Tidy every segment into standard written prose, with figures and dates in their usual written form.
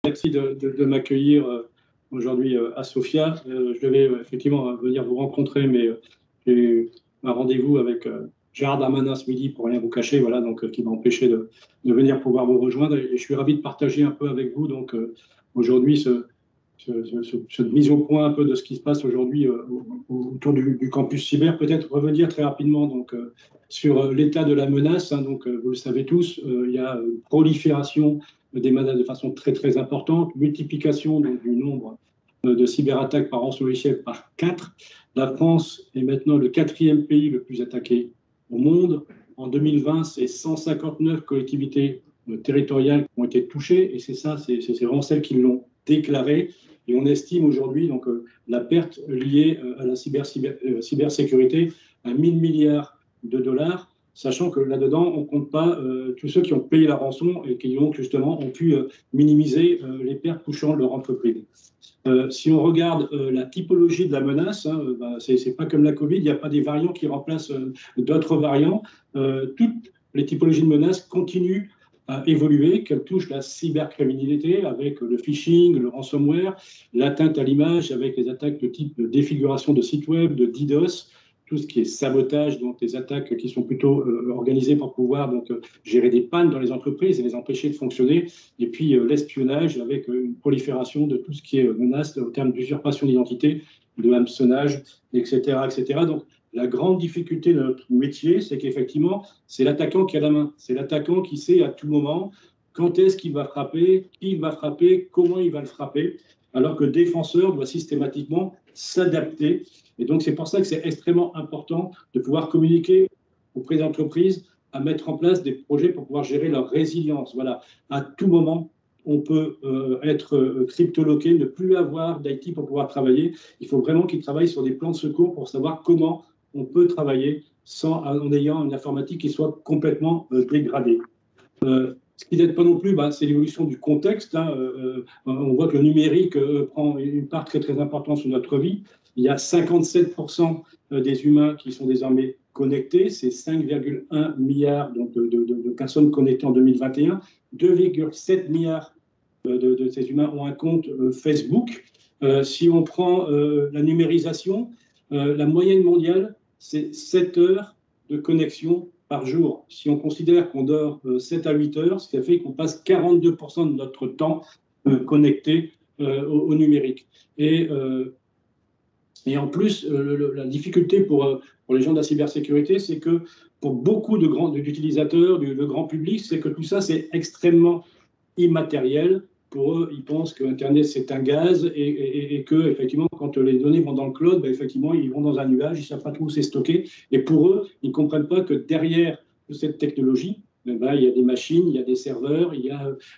Merci de m'accueillir aujourd'hui à Sofia. Je devais effectivement venir vous rencontrer, mais j'ai eu un rendez-vous avec Gérard Darmanin ce midi, pour rien vous cacher, voilà, donc qui m'a empêché de venir pouvoir vous rejoindre. Et je suis ravi de partager un peu avec vous donc aujourd'hui cette mise au point un peu de ce qui se passe aujourd'hui autour du campus cyber. Peut-être revenir très rapidement donc sur l'état de la menace. Hein, donc vous le savez tous, il y a une prolifération des menaces de façon très très importante, multiplication donc, du nombre de cyberattaques par an sur l'échelle par 4. La France est maintenant le 4e pays le plus attaqué au monde. En 2020, c'est 159 collectivités territoriales qui ont été touchées, et c'est ça, c'est vraiment celles qui l'ont déclaré. Et on estime aujourd'hui donc la perte liée à la cybersécurité à 1000 milliards de dollars, sachant que là-dedans, on ne compte pas tous ceux qui ont payé la rançon et qui donc justement ont pu minimiser les pertes touchant leur entreprise. Si on regarde la typologie de la menace, hein, c'est pas comme la Covid, il n'y a pas des variants qui remplacent d'autres variants. Toutes les typologies de menaces continuent à évoluer, qu'elles touchent la cybercriminalité avec le phishing, le ransomware, l'atteinte à l'image avec les attaques de type de défiguration de sites web, de DDoS, tout ce qui est sabotage, donc des attaques qui sont plutôt organisées pour pouvoir donc, gérer des pannes dans les entreprises et les empêcher de fonctionner, et puis l'espionnage avec une prolifération de tout ce qui est menace au terme d'usurpation d'identité, de hameçonnage, etc., etc. Donc, la grande difficulté de notre métier, c'est qu'effectivement, c'est l'attaquant qui a la main. C'est l'attaquant qui sait à tout moment quand est-ce qu'il va frapper, qui va frapper, comment il va le frapper, alors que le défenseur doit systématiquement s'adapter. Et donc, c'est pour ça que c'est extrêmement important de pouvoir communiquer auprès d'entreprises à mettre en place des projets pour pouvoir gérer leur résilience. Voilà, à tout moment, on peut être cryptoloqué, ne plus avoir d'IT pour pouvoir travailler. Il faut vraiment qu'ils travaillent sur des plans de secours pour savoir comment on peut travailler en ayant une informatique qui soit complètement dégradée. Ce qui n'aide pas non plus, c'est l'évolution du contexte. Hein. On voit que le numérique prend une part très très importante sur notre vie. Il y a 57% des humains qui sont désormais connectés. C'est 5,1 milliards de personnes connectées en 2021. 2,7 milliards de ces humains ont un compte Facebook. Si on prend la numérisation, la moyenne mondiale, c'est 7 heures de connexion par jour. Si on considère qu'on dort 7 à 8 heures, ce qui a fait qu'on passe 42% de notre temps connecté au numérique. Et en plus, la difficulté pour les gens de la cybersécurité, c'est que pour beaucoup d'utilisateurs, le grand public, c'est que tout ça, c'est extrêmement immatériel. Pour eux, ils pensent que Internet, c'est un gaz et que, effectivement, quand les données vont dans le cloud, effectivement, ils vont dans un nuage, ils ne savent pas trop où c'est stocké. Et pour eux, ils ne comprennent pas que derrière cette technologie, il y a des machines, il y a des serveurs,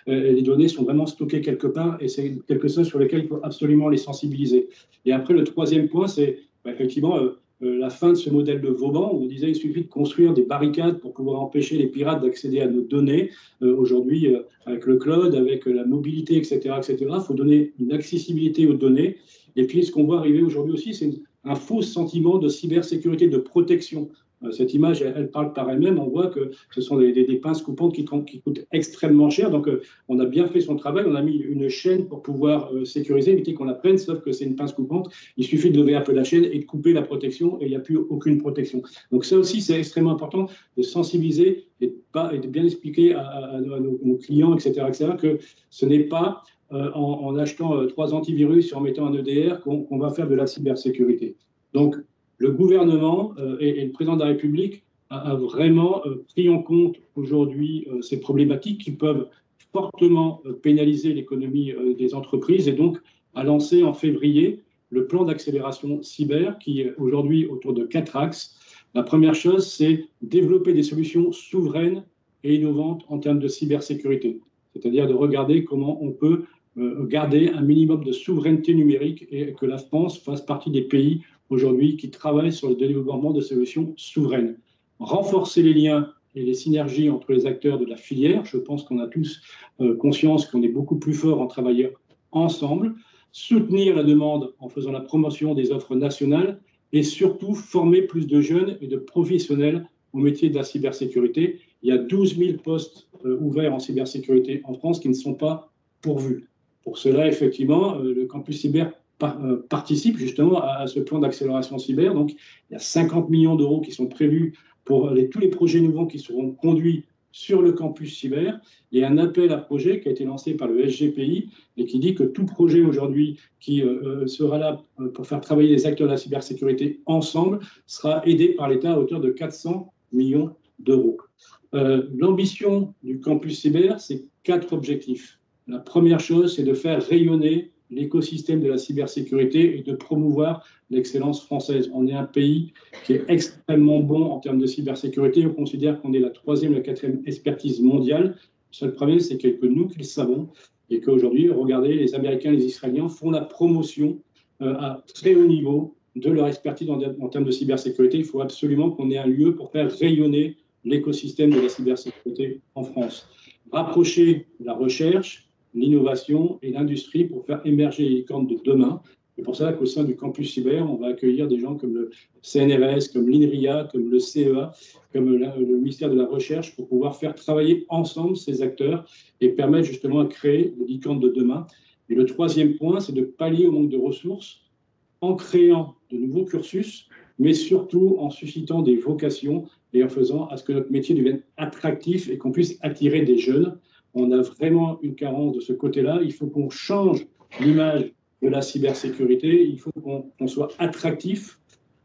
les données sont vraiment stockées quelque part et c'est quelque chose sur lequel il faut absolument les sensibiliser. Et après, le troisième point, c'est effectivement la fin de ce modèle de Vauban où on disait qu'il suffit de construire des barricades pour pouvoir empêcher les pirates d'accéder à nos données. Aujourd'hui, avec le cloud, avec la mobilité, etc., il faut donner une accessibilité aux données. Et puis, ce qu'on voit arriver aujourd'hui aussi, c'est un faux sentiment de cybersécurité, de protection. Cette image, elle parle par elle-même. On voit que ce sont des pinces coupantes qui coûtent extrêmement cher. Donc, on a bien fait son travail. On a mis une chaîne pour pouvoir sécuriser, éviter qu'on la prenne, sauf que c'est une pince coupante. Il suffit de lever un peu la chaîne et de couper la protection et il n'y a plus aucune protection. Donc, ça aussi, c'est extrêmement important de sensibiliser et de bien expliquer à nos clients, etc., que ce n'est pas en achetant 3 antivirus et en mettant un EDR qu'on va faire de la cybersécurité. Donc, le gouvernement et le président de la République a vraiment pris en compte aujourd'hui ces problématiques qui peuvent fortement pénaliser l'économie des entreprises et donc a lancé en février le plan d'accélération cyber qui est aujourd'hui autour de 4 axes. La première chose, c'est développer des solutions souveraines et innovantes en termes de cybersécurité, c'est-à-dire de regarder comment on peut garder un minimum de souveraineté numérique et que la France fasse partie des pays aujourd'hui qui travaillent sur le développement de solutions souveraines. Renforcer les liens et les synergies entre les acteurs de la filière. Je pense qu'on a tous conscience qu'on est beaucoup plus fort en travaillant ensemble. Soutenir la demande en faisant la promotion des offres nationales et surtout former plus de jeunes et de professionnels au métier de la cybersécurité. Il y a 12 000 postes ouverts en cybersécurité en France qui ne sont pas pourvus. Pour cela, effectivement, le campus cyber participe justement à ce plan d'accélération cyber. Donc, il y a 50 millions d'euros qui sont prévus pour tous les projets nouveaux qui seront conduits sur le campus cyber. Il y a un appel à projet qui a été lancé par le SGPI et qui dit que tout projet aujourd'hui qui sera là pour faire travailler les acteurs de la cybersécurité ensemble sera aidé par l'État à hauteur de 400 millions d'euros. L'ambition du campus cyber, c'est 4 objectifs. La première chose, c'est de faire rayonner l'écosystème de la cybersécurité et de promouvoir l'excellence française. On est un pays qui est extrêmement bon en termes de cybersécurité. On considère qu'on est la 3e, la 4e expertise mondiale. Le seul problème, c'est qu'il n'y a que nous qui le savons et qu'aujourd'hui, regardez, les Américains, les Israéliens font la promotion à très haut niveau de leur expertise en termes de cybersécurité. Il faut absolument qu'on ait un lieu pour faire rayonner l'écosystème de la cybersécurité en France. Rapprocher la recherche, l'innovation et l'industrie pour faire émerger les licornes de demain. C'est pour ça qu'au sein du campus cyber, on va accueillir des gens comme le CNRS, comme l'INRIA, comme le CEA, comme le ministère de la Recherche pour pouvoir faire travailler ensemble ces acteurs et permettre justement à créer les licornes de demain. Et le 3e point, c'est de pallier au manque de ressources en créant de nouveaux cursus, mais surtout en suscitant des vocations et en faisant à ce que notre métier devienne attractif et qu'on puisse attirer des jeunes. On a vraiment une carence de ce côté-là. Il faut qu'on change l'image de la cybersécurité. Il faut qu'on soit attractif.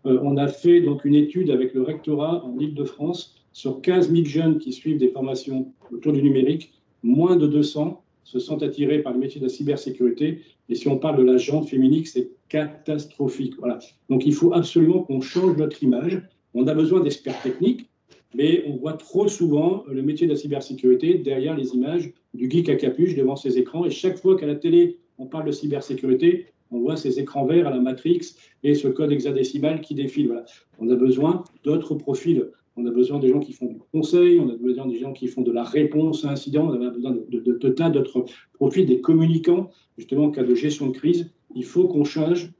On a fait donc une étude avec le rectorat en Île-de-France sur 15 000 jeunes qui suivent des formations autour du numérique. Moins de 200 se sentent attirés par le métier de la cybersécurité. Et si on parle de la gente féminine, c'est catastrophique. Voilà. Donc il faut absolument qu'on change notre image. On a besoin d'experts techniques, mais on voit trop souvent le métier de la cybersécurité derrière les images du geek à capuche devant ses écrans. Et chaque fois qu'à la télé, on parle de cybersécurité, on voit ces écrans verts à la Matrix et ce code hexadécimal qui défile. Voilà. On a besoin d'autres profils. On a besoin des gens qui font du conseil, on a besoin des gens qui font de la réponse à incidents, on a besoin de tas d'autres profils, des communicants, justement en cas de gestion de crise. Il faut qu'on change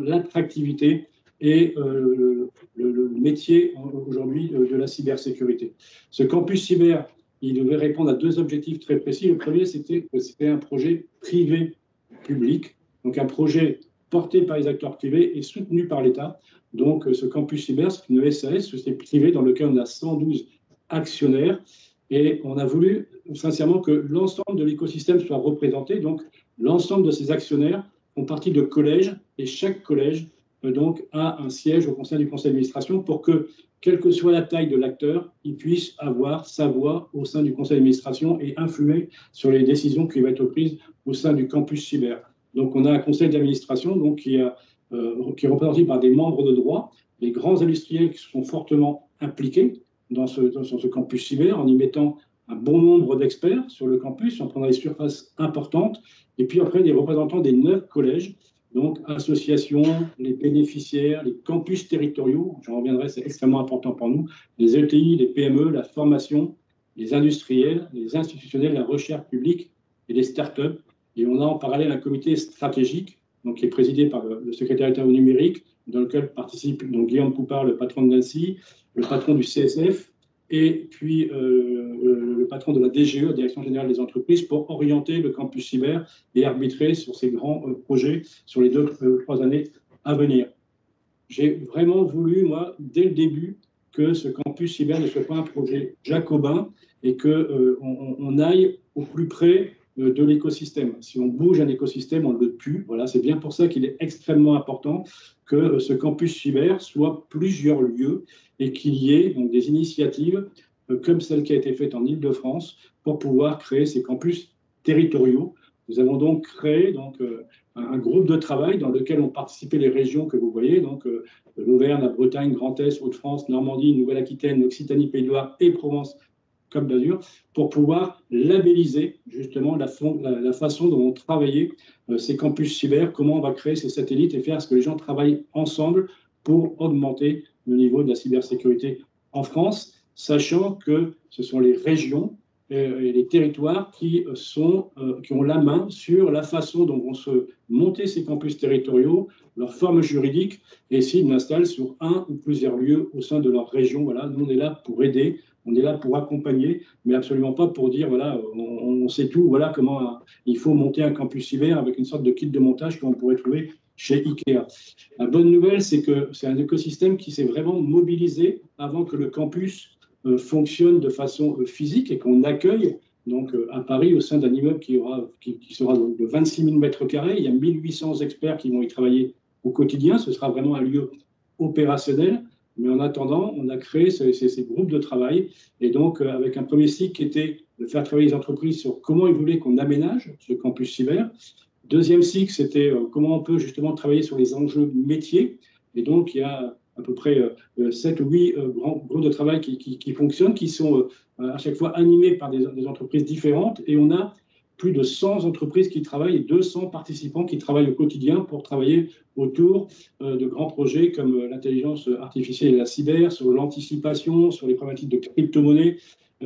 l'attractivité et le métier aujourd'hui de la cybersécurité. Ce campus cyber, il devait répondre à 2 objectifs très précis. Le premier, c'était un projet privé-public, donc un projet porté par les acteurs privés et soutenu par l'État. Donc, ce campus cyber, c'est une SAS, société privée, dans lequel on a 112 actionnaires. Et on a voulu, sincèrement, que l'ensemble de l'écosystème soit représenté. Donc, l'ensemble de ces actionnaires font partie de collèges, et chaque collège, donc, a un siège au sein du conseil d'administration pour que, quelle que soit la taille de l'acteur, il puisse avoir sa voix au sein du conseil d'administration et influer sur les décisions qui vont être prises au sein du campus cyber. Donc, on a un conseil d'administration qui est représenté par des membres de droit, des grands industriels qui sont fortement impliqués dans ce campus cyber en y mettant un bon nombre d'experts sur le campus, en prenant des surfaces importantes, et puis après des représentants des 9 collèges, donc associations, les bénéficiaires, les campus territoriaux, j'en reviendrai, c'est extrêmement important pour nous, les ETI, les PME, la formation, les industriels, les institutionnels, la recherche publique et les startups. Et on a en parallèle un comité stratégique donc, qui est présidé par le secrétaire d'État au numérique, dans lequel participe donc, Guillaume Poupard, le patron de l'ANSSI, le patron du CSF, et puis le patron de la DGE, la Direction Générale des Entreprises, pour orienter le campus cyber et arbitrer sur ces grands projets sur les 2-3 années à venir. J'ai vraiment voulu, moi, dès le début, que ce campus cyber ne soit pas un projet jacobin et qu'on aille au plus près de l'écosystème. Si on bouge un écosystème, on ne le tue. Voilà, c'est bien pour ça qu'il est extrêmement important que ce campus cyber soit plusieurs lieux et qu'il y ait donc, des initiatives comme celle qui a été faite en Île-de-France pour pouvoir créer ces campus territoriaux. Nous avons donc créé un groupe de travail dans lequel ont participé les régions que vous voyez, donc l'Auvergne, la Bretagne, Grand Est, Hauts-de-France, Normandie, Nouvelle-Aquitaine, Occitanie, Pays de Loire et Provence, Côte d'Azur, pour pouvoir labelliser justement la façon dont on travaillait ces campus cyber, comment on va créer ces satellites et faire ce que les gens travaillent ensemble pour augmenter le niveau de la cybersécurité en France, sachant que ce sont les régions et les territoires qui ont la main sur la façon dont vont se monter ces campus territoriaux, leur forme juridique, et s'ils l'installent sur un ou plusieurs lieux au sein de leur région. Voilà, nous, on est là pour aider, on est là pour accompagner, mais absolument pas pour dire, voilà, on sait tout, voilà comment il faut monter un campus cyber avec une sorte de kit de montage qu'on pourrait trouver chez Ikea. La bonne nouvelle, c'est que c'est un écosystème qui s'est vraiment mobilisé avant que le campus fonctionne de façon physique et qu'on accueille donc à Paris au sein d'un immeuble qui sera de 26 000 mètres carrés. Il y a 1800 experts qui vont y travailler au quotidien. Ce sera vraiment un lieu opérationnel. Mais en attendant, on a créé ces groupes de travail et donc avec un premier cycle qui était de faire travailler les entreprises sur comment ils voulaient qu'on aménage ce campus cyber. Deuxième cycle, c'était comment on peut justement travailler sur les enjeux métiers. Et donc, il y a à peu près 7 ou 8 grands groupes de travail qui fonctionnent, qui sont à chaque fois animés par des entreprises différentes. Et on a plus de 100 entreprises qui travaillent et 200 participants qui travaillent au quotidien pour travailler autour de grands projets comme l'intelligence artificielle et la cyber, sur l'anticipation, sur les problématiques de crypto-monnaie,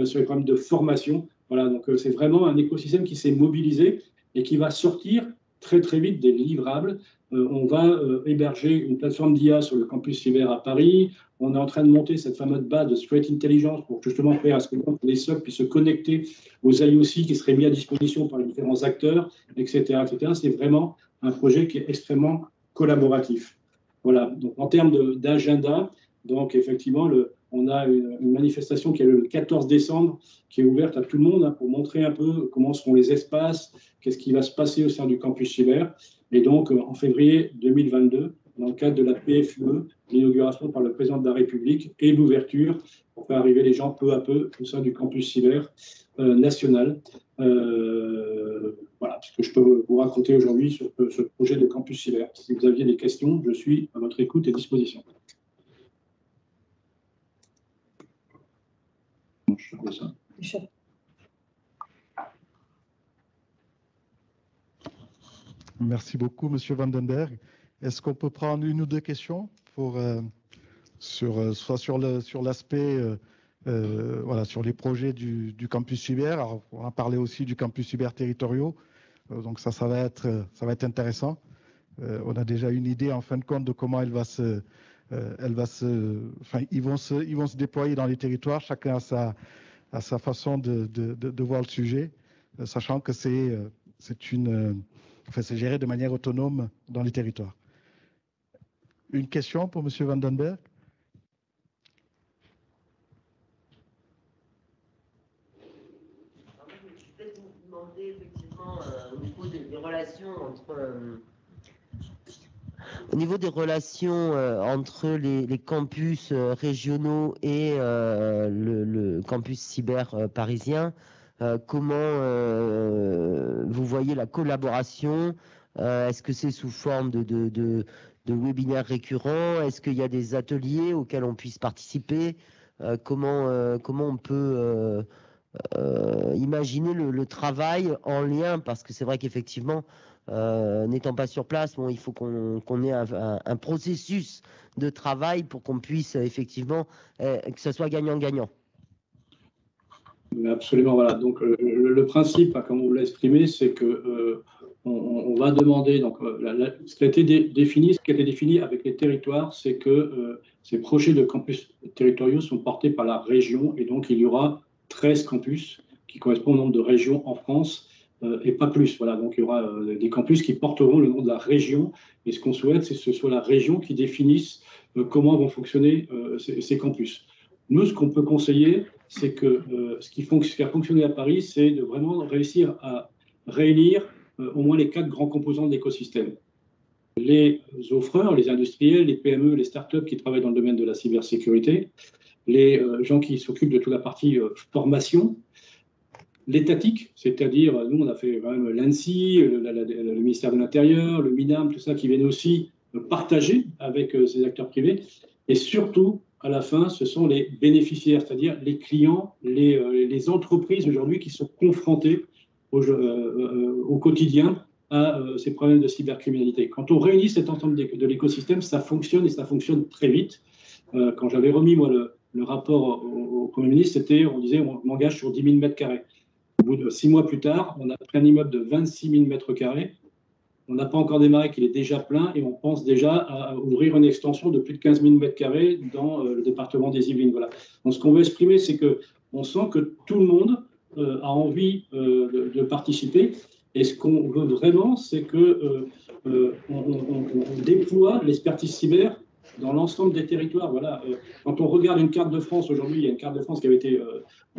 sur les problèmes de formation. Voilà, donc c'est vraiment un écosystème qui s'est mobilisé et qui va sortir très très vite des livrables. On va héberger une plateforme d'IA sur le campus cyber à Paris. On est en train de monter cette fameuse base de Threat Intelligence pour justement faire à ce que les SOC puissent se connecter aux IOC qui seraient mis à disposition par les différents acteurs, etc. etc. C'est vraiment un projet qui est extrêmement collaboratif. Voilà, donc en termes d'agenda, donc effectivement, on a une manifestation qui est le 14 décembre, qui est ouverte à tout le monde pour montrer un peu comment seront les espaces, qu'est-ce qui va se passer au sein du campus cyber. Et donc, en février 2022, dans le cadre de la PFUE, l'inauguration par le président de la République et l'ouverture pour faire arriver les gens peu à peu au sein du campus cyber national. Voilà ce que je peux vous raconter aujourd'hui sur ce projet de campus cyber. Si vous aviez des questions, je suis à votre écoute et disposition. Je fais ça. Merci beaucoup, Monsieur Vandenberg. Est-ce qu'on peut prendre une ou deux questions pour, soit sur l'aspect, voilà, sur les projets du campus cyber. Alors, on a parlé aussi du campus cyber territoriaux. Donc ça va être intéressant. On a déjà une idée en fin de compte de comment ils vont se déployer dans les territoires. Chacun a sa façon de voir le sujet, sachant que c'est géré de manière autonome dans les territoires. Une question pour Monsieur Vandenberg? Je vais peut-être vous demander effectivement au niveau des relations entre les campus régionaux et le campus cyber parisien. Comment vous voyez la collaboration? Est-ce que c'est sous forme de webinaires récurrents? Est-ce qu'il y a des ateliers auxquels on puisse participer? Comment on peut imaginer le travail en lien? Parce que c'est vrai qu'effectivement, n'étant pas sur place, bon, il faut qu'on ait un processus de travail pour qu'on puisse effectivement que ce soit gagnant-gagnant. Absolument, voilà. Donc le principe, comme vous l'avez c'est que on va demander, donc ce qui a été défini avec les territoires, c'est que ces projets de campus territoriaux sont portés par la région, et donc il y aura 13 campus qui correspondent au nombre de régions en France, et pas plus. Voilà, donc il y aura des campus qui porteront le nom de la région, et ce qu'on souhaite, c'est que ce soit la région qui définisse comment vont fonctionner ces campus. Nous, ce qu'on peut conseiller, c'est que ce qui a fonctionné à Paris, c'est de vraiment réussir à réunir au moins les 4 grands composants de l'écosystème. Les offreurs, les industriels, les PME, les startups qui travaillent dans le domaine de la cybersécurité, les gens qui s'occupent de toute la partie formation, l'étatique, c'est-à-dire, nous, on a fait quand même l'ANSSI, le ministère de l'Intérieur, le MINAM, tout ça, qui viennent aussi partager avec ces acteurs privés. Et surtout, à la fin, ce sont les bénéficiaires, c'est-à-dire les clients, les entreprises aujourd'hui qui sont confrontées au quotidien à ces problèmes de cybercriminalité. Quand on réunit cet ensemble de l'écosystème, ça fonctionne et ça fonctionne très vite. Quand j'avais remis, moi, le rapport au Premier ministre, c'était, on disait, on m'engage sur 10 000 mètres carrés. Au bout de 6 mois plus tard, on a pris un immeuble de 26 000 mètres carrés. On n'a pas encore démarré, qu'il est déjà plein, et on pense déjà à ouvrir une extension de plus de 15 000 mètres carrés dans le département des Yvelines. Voilà. Donc, ce qu'on veut exprimer, c'est qu'on sent que tout le monde a envie de participer. Et ce qu'on veut vraiment, c'est qu'on déploie l'expertise cyber dans l'ensemble des territoires. Voilà. Quand on regarde une carte de France, aujourd'hui, il y a une carte de France qui avait été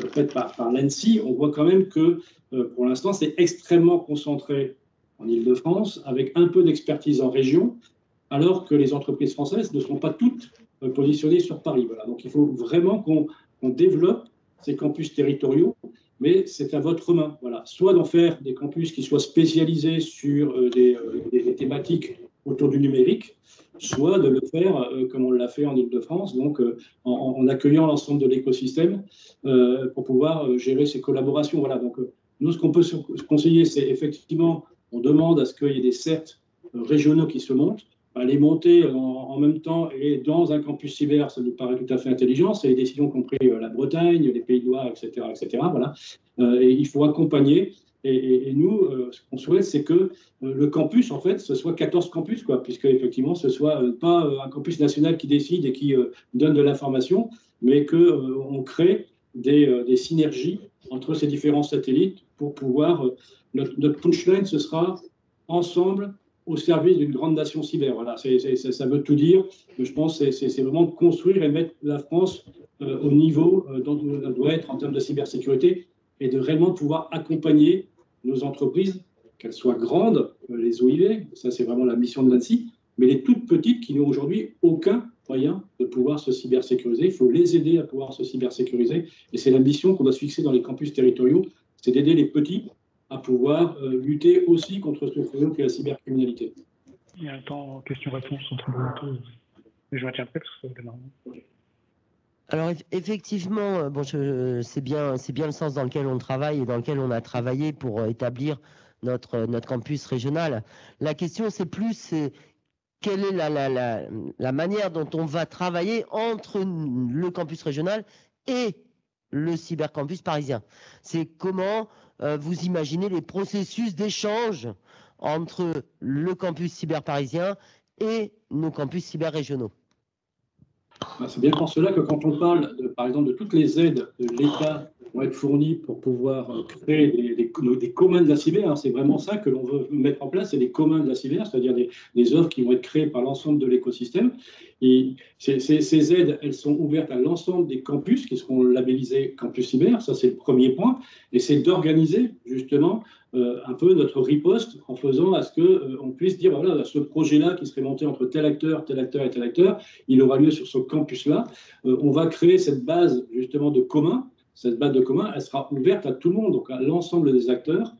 faite par l'ANSSI, on voit quand même que, pour l'instant, c'est extrêmement concentré en Île-de-France, avec un peu d'expertise en région, alors que les entreprises françaises ne sont pas toutes positionnées sur Paris. Voilà. Donc il faut vraiment qu'on développe ces campus territoriaux, mais c'est à votre main. Voilà. Soit d'en faire des campus qui soient spécialisés sur des thématiques autour du numérique, soit de le faire comme on l'a fait en Île-de-France, donc en accueillant l'ensemble de l'écosystème pour pouvoir gérer ces collaborations. Voilà. Donc nous, ce qu'on peut conseiller, c'est effectivement, on demande à ce qu'il y ait des CERT régionaux qui se montent. Les monter en même temps et dans un campus cyber, ça nous paraît tout à fait intelligent. C'est les décisions qu'ont prises la Bretagne, les Pays de Loire, etc. etc. Voilà. Et il faut accompagner. Et nous, ce qu'on souhaite, c'est que le campus, en fait, ce soit 14 campus, quoi, puisque effectivement, ce soit pas un campus national qui décide et qui donne de l'information, mais qu'on crée des synergies entre ces différents satellites pour pouvoir. Notre punchline, ce sera ensemble au service d'une grande nation cyber. Voilà, ça veut tout dire. Je pense que c'est vraiment de construire et mettre la France au niveau dont elle doit être en termes de cybersécurité et de réellement pouvoir accompagner nos entreprises, qu'elles soient grandes, les OIV, ça c'est vraiment la mission de l'ANSSI, mais les toutes petites qui n'ont aujourd'hui aucun moyen de pouvoir se cybersécuriser. Il faut les aider à pouvoir se cybersécuriser. Et c'est la mission qu'on doit se fixer dans les campus territoriaux, c'est d'aider les petits à pouvoir lutter aussi contre ce fléau qu'est la cybercriminalité. Il y a un temps question-réponse entre vous deux. Je maintiens prêt parce que ça démarre. Alors effectivement, bon, c'est bien le sens dans lequel on travaille et dans lequel on a travaillé pour établir notre campus régional. La question, c'est plus quelle est la manière dont on va travailler entre le campus régional et le cybercampus parisien. C'est comment vous imaginez les processus d'échange entre le campus cyber parisien et nos campus cyber régionaux. C'est bien pour cela que quand on parle, par exemple, de toutes les aides de l'État qui vont être fournies pour pouvoir créer des communs de la cyber, c'est vraiment ça que l'on veut mettre en place, c'est des communs de la cyber, c'est-à-dire des offres qui vont être créées par l'ensemble de l'écosystème. Et ces aides, elles sont ouvertes à l'ensemble des campus qui seront labellisés campus cyber, ça c'est le premier point, et c'est d'organiser justement un peu notre riposte en faisant à ce qu'on puisse dire, voilà, ce projet-là qui serait monté entre tel acteur et tel acteur, il aura lieu sur ce campus-là. On va créer cette base justement de commun. Cette base de commun, elle sera ouverte à tout le monde, donc à l'ensemble des acteurs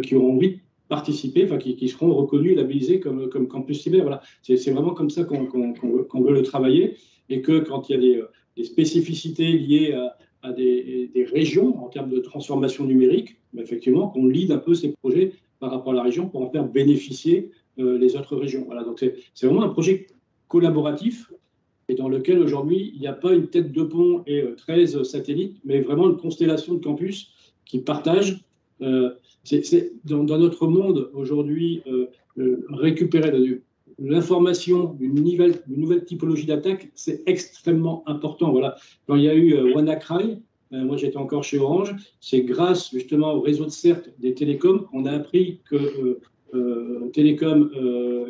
qui auront envie de participer, enfin qui seront reconnus et labellisés comme campus cyber. Voilà. C'est vraiment comme ça qu'on veut le travailler, et que quand il y a des spécificités liées à des régions en termes de transformation numérique, effectivement, qu'on lead un peu ces projets par rapport à la région pour en faire bénéficier les autres régions. Voilà, donc c'est vraiment un projet collaboratif et dans lequel aujourd'hui, il n'y a pas une tête de pont et 13 satellites, mais vraiment une constellation de campus qui partagent. Dans notre monde aujourd'hui, récupérer l'information d'une nouvelle typologie d'attaque, c'est extrêmement important. Voilà. Quand il y a eu WannaCry, moi j'étais encore chez Orange, c'est grâce justement au réseau de CERT des télécoms qu'on a appris que Télécom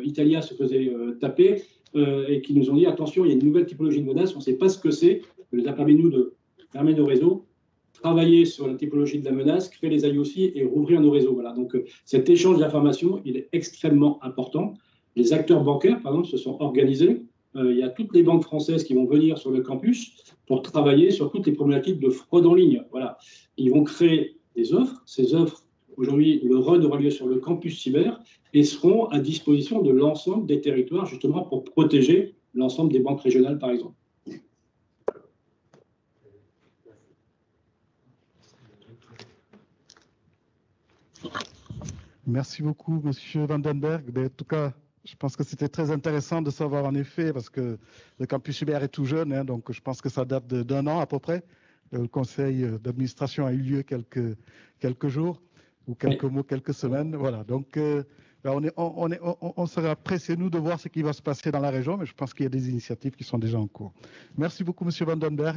Italia se faisait taper et qui nous ont dit attention, il y a une nouvelle typologie de menace, on ne sait pas ce que c'est, ça nous a permis nous de fermer nos réseaux, travailler sur la typologie de la menace, créer les IOC et rouvrir nos réseaux. Voilà. Donc cet échange d'informations, il est extrêmement important. Les acteurs bancaires, par exemple, se sont organisés. Il y a toutes les banques françaises qui vont venir sur le campus pour travailler sur toutes les problématiques de fraude en ligne. Voilà. Ils vont créer des offres. Ces offres, aujourd'hui, le run aura lieu sur le campus cyber et seront à disposition de l'ensemble des territoires, justement pour protéger l'ensemble des banques régionales, par exemple. Merci beaucoup, Monsieur Vandenberg. En tout cas, Je pense que c'était très intéressant de savoir en effet, parce que le campus Hubert est tout jeune, hein, donc je pense que ça date d'un an à peu près. Le conseil d'administration a eu lieu quelques jours ou quelques mois, quelques semaines. Voilà, donc on sera pressés, nous, de voir ce qui va se passer dans la région, mais je pense qu'il y a des initiatives qui sont déjà en cours. Merci beaucoup, Monsieur Vandenberg.